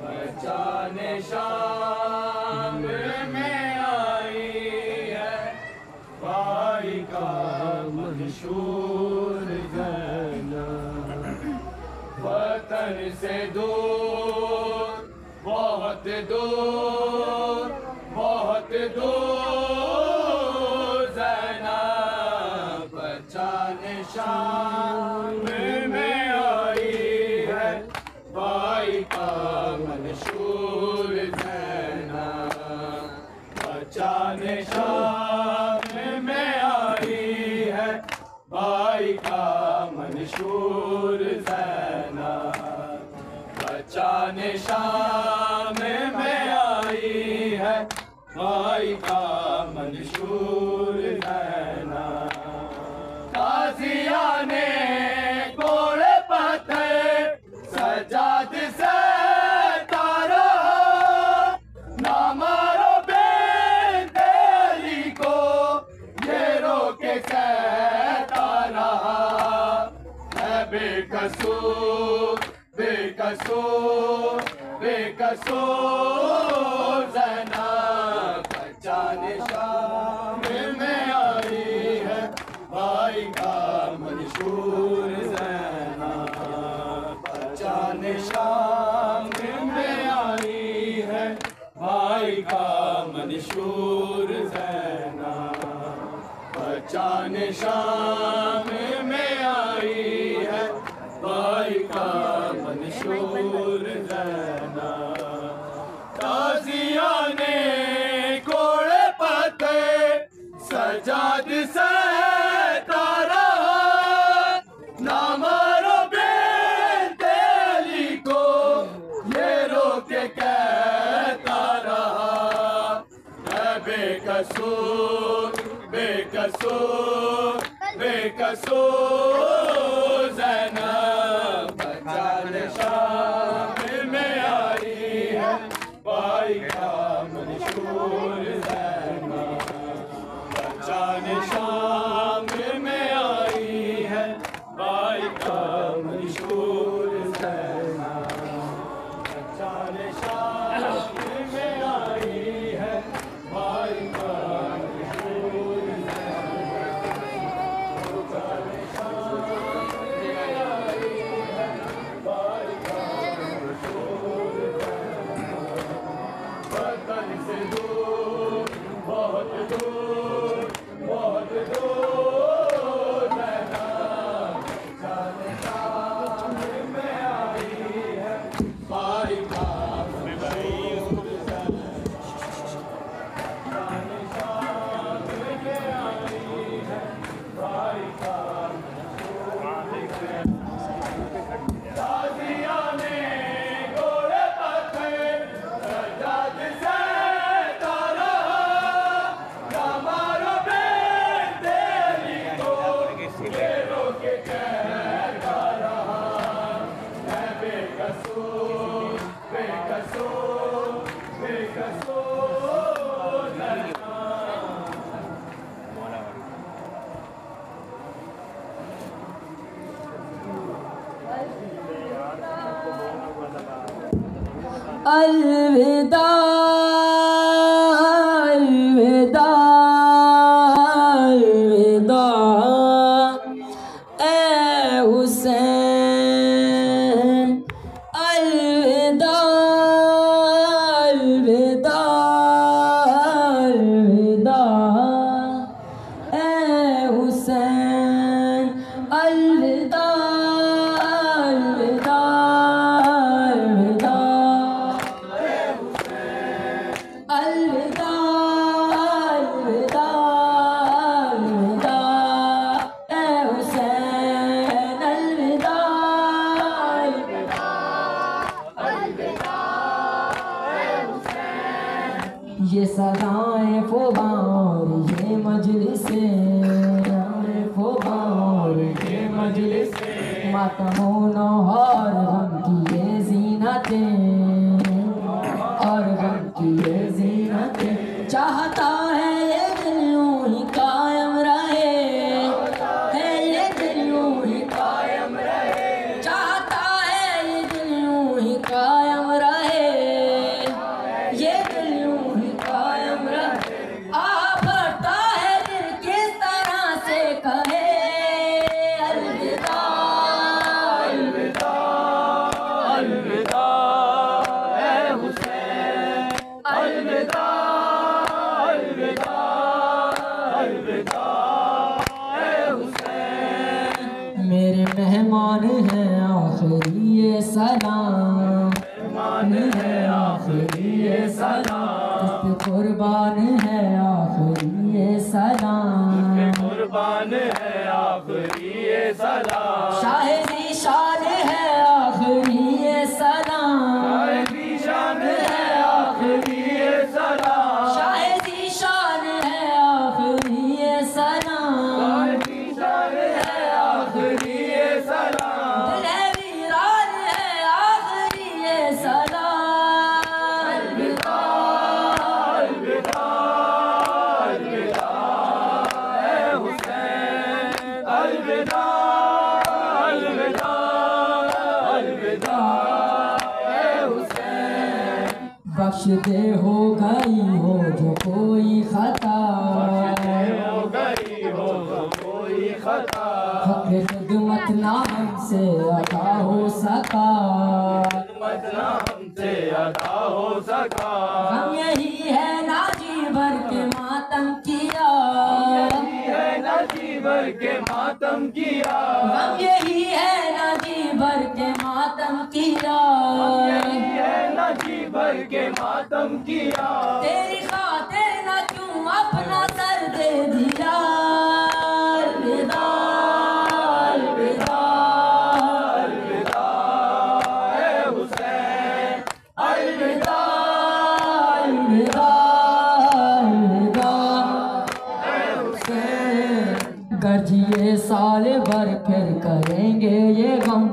बचाने शाम में आई है भाई का मंशूर ज़ैनब। वतन से दूर बहुत दूर बहुत दूर ज़ैनब बचाने शाम में आई है भाई का मंशूर ज़ैनब। बचाने शाम में आई है भाई का मंशूर ज़ैनब। बचाने शाम में आई है भाई का मंशूर ज़ैनब। ताज़ियाने कोड़े पत्थर सजाद से तारा ना मारो बेटे अली को ये रोके कहता रहा है बेकसूर बेकसूर बेकसूर ज़ैनब। बचाने शाम में आई है भाई का मंशूर ज़ैनब। बचाने शाम में आई है भाई का मंशूर ज़ैनब। बचाने शाम में आई है भाई का मंशूर ज़ैनब। ताज़ियाने कोड़े पत्थर सजाद से तारा ना मारो बेटे अली को ये रोके कहता रहा है बेकसूर बेकसूर बेकसूर ज़ैनब। बचाने शाम में आई है भाई का मंशूर ज़ैनब। बचाने शाम में आई है भाई का मंशूर ज़ैनब। बचाने शाम में आई है भाई का मंशूर ज़ैनब। बचाने शाम में आई है भाई का मंशूर ज़ैनब। वतन से दूर बहुत दूर बहुत दूर ज़ैनब। बचाने शाम में आई है भाई का मंशूर ज़ैनब। बचाने शाम में आई है भाई का मंशूर ज़ैनब। ताज़ियाने कोड़े पत्थर सजाद से तारा ना मारो बेटे अली को ये रोके कहता रहा है बेकसूर बेकसूर बेकसूर ज़ैनब। अलविदा अलविदा अलविदा ए हुसैन। अलविदा अलविदा अलविदा ए हुसैन। अलविदा अलविदा अलविदा अलविदा अलविदा अलविदा ए हुसैन। अलविदा अलविदा अलविदा ए हुसैन। ये सदाएं फुबार ये मजलिसें फुबार ये मजलिसें मातमों नौहार गम की ये ज़ीनतें और गम की ये ज़ीनतें। चाहता है ये दिल यूं ही कायम रहे है ये दिल यूं ही कायम रहे। चाहता है सलाम, मान है आखिरी ये सलाम, तुझ पे कुर्बान है आखिरी ये सलाम, कुर्बान है आखिरी ये सलाम, शाहिदी शान है आखिरी ये सलाम, शाहिदी शान है आखिरी ये सलाम, शाहिदी शान है आखिरी ये सलाम, शाहिदी शान है आखिरी ये सलाम, दिल है वीरान है आखिरी ये सलाम। अलविदा अलविदा अलविदा ऐ हुसैन, अलविदा अलविदा अलविदा ऐ हुसैन, बख्श दे हो गई हो जो कोई खता, हो गई हो कोई खता, हक खिदमत ना हमसे अदा हो सका, मतना हमसे अदा हो सका, हम यही है ना जी भर के मातम किया, यही है ना जी भर के मातम किया, हम यही है ना जी भर के मातम किया, यही है ना जी भर के मातम किया, तेरी खातिर ना क्यों अपना सर दे दिया। अलविदा अलविदा अलविदा ऐ हुसैन, अलविदा अलविदा अलविदा ऐ हुसैन, गर्जिए साल भर फिर करेंगे ये गम,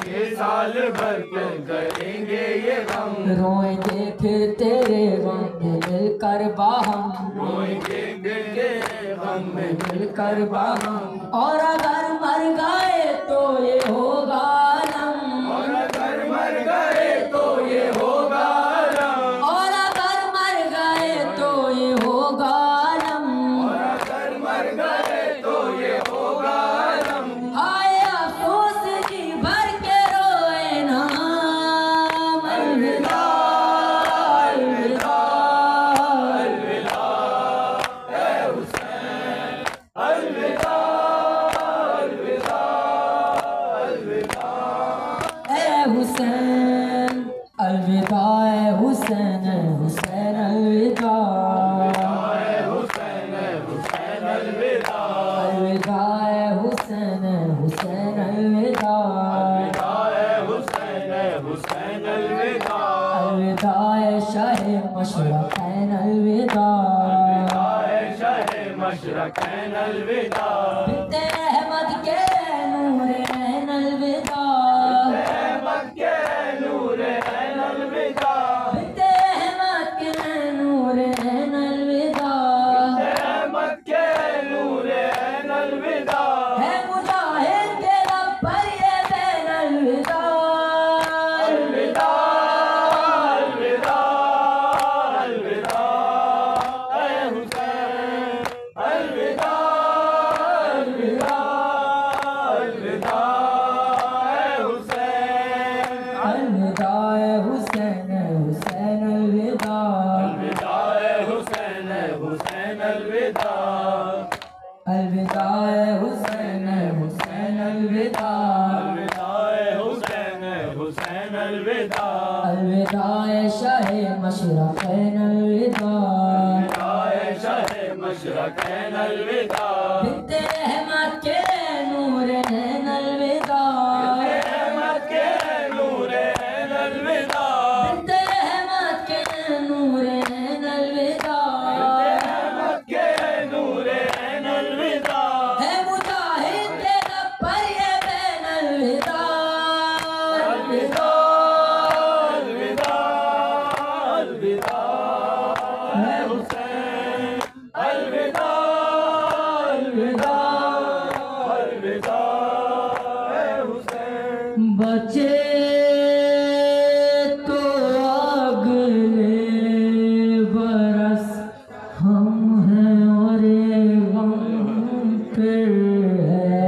ये साल भर फिर करेंगे ये गम, रोएंगे फिर तेरे गम में मिलकर बाहम, रोएंगे गिरगे गम में, मिलकर बाहम, और अगर मर गए तो ये होगा आलम, और अगर मर गए तो ये होगा आलम, और अगर मर गए तो ये होगा आलम, और अगर मर गए तो ये होगा आलम, हाय अफसोस जी भर के रोए ना हम। अलविदा अलविदा अलविदा ऐ हुसैन, अलविदा अलविदा अलविदा ए हुसैन, अलविदा ए हुसैन, हुसैन अलविदा, ऐ हुसैन, हुसैन अलविदा, अलविदा ए हुसैन, हुसैन अलविदा, ऐ हुसैन, हुसैन अलविदा, अलविदा ए शाहे मशरक़ैन अलविदा, ऐ शाहे मशरक़ैन अलविदा, बिन्ते अहमद के नूर ऐन अलविदा, अहमद के नूर ऐन अलविदा, बिन्ते अहमद के नूर ऐन अलविदा, अहमद के नूर ऐन अलविदा, है मुजाहिद के लब पर ये बैन अलविदा। अलविदा अलविदा अलविदा ऐ हुसैन, अलविदा अलविदा अलविदा ऐ हुसैन, अलविदा ए हुसैन, हुसैन अलविदा, अलविदा ऐ हुसैन, हुसैन अलविदा, अलविदा ए हुसैन, हुसैन अलविदा, अलविदा ऐ हुसैन, हुसैन अलविदा, अलविदा ए शाहे मशरक़ैन अलविदा, ऐ शाहे मशरक़ैन अलविदा, बिन्ते अहमद के नूर ऐन अलविदा, अहमद के नूर ऐन अलविदा, बिन्ते अहमद के नूर ऐन अलविदा, अहमद के नूर ऐन अलविदा, है मुजाहिद के लब पर ये बैन अलविदा। अलविदा अलविदा अलविदा ऐ हुसैन, अलविदा अलविदा अलविदा ऐ हुसैन, बचे तो अगले बरस हम हैं और ये गम फिर है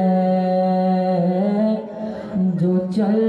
जो चल